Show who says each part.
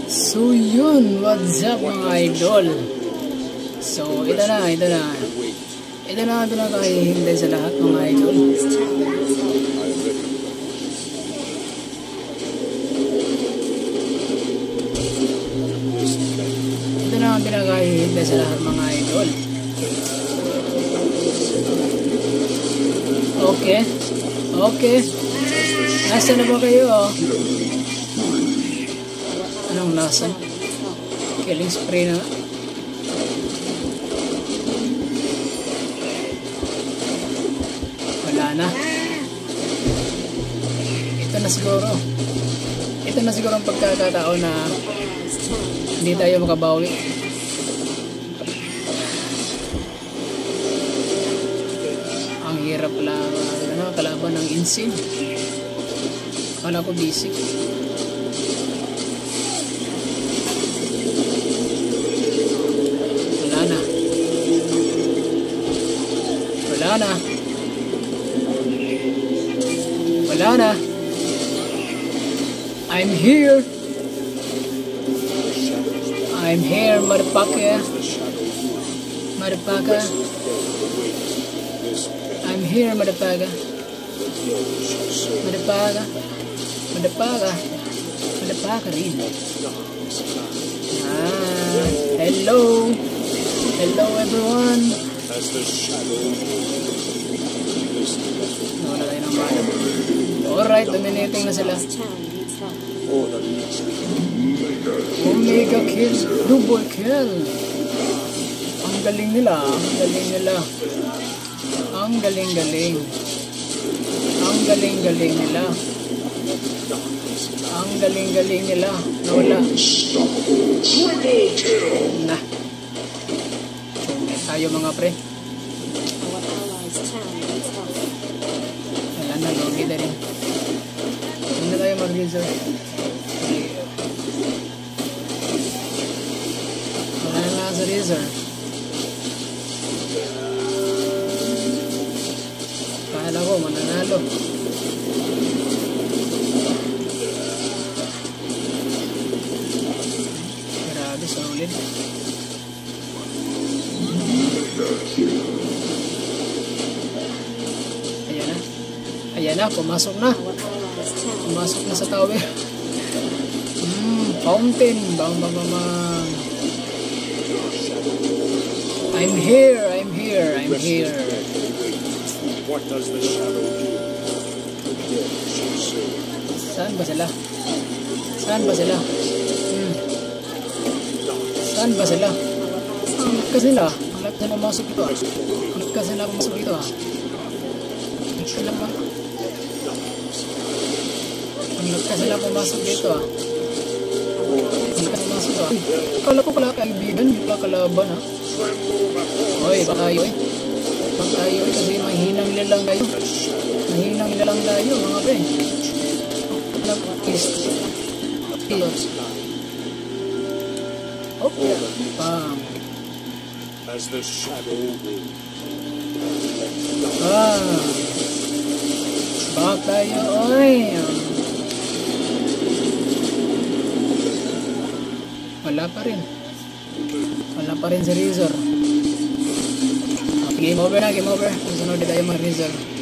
Speaker 1: So yun, what's up mga idol? So ito na pinakahihintay sa lahat mga idol. Ito na ang pinakahihintay sa lahat mga idol. Okay, nasa na ba kayo? Anong nasa? Killing spray na. Wala na. Ito na siguro ang pagkakataon na hindi tayo makabawi. Ang hirap lang kalaban ng insane. Akala ko basic. Wala na. I'm here, motherfucker. I'm here, motherfucker. Motherfucker rin. Hello everyone. Wala tayo ng mana. Alright, dominating na sila. Omega kill, double kill. Ang galing nila. Ang galing nila. Nawala. Na. Tayo mga pre. Wala na, logi na rin. Hindi na tayo mag-reserve. Wala na sa reserve. Kala ko mananalo. Grabe, solid. Ayan na, pumasok na sa tower. Fountain, bang. I'm here.
Speaker 2: What does the shadow do?
Speaker 1: Saan ba sila? Ang lakas nila pumasok dito. Akala ko pala kaibigan, hindi pala kalaban ha. Oy, bakayo kasi mahinang nilalang tayo mga pre. Okay, bam.
Speaker 2: As the shadow moves.
Speaker 1: Back tayo, oy. Wala pa rin si Razor. Game over. Sunod tayo mag-Razor.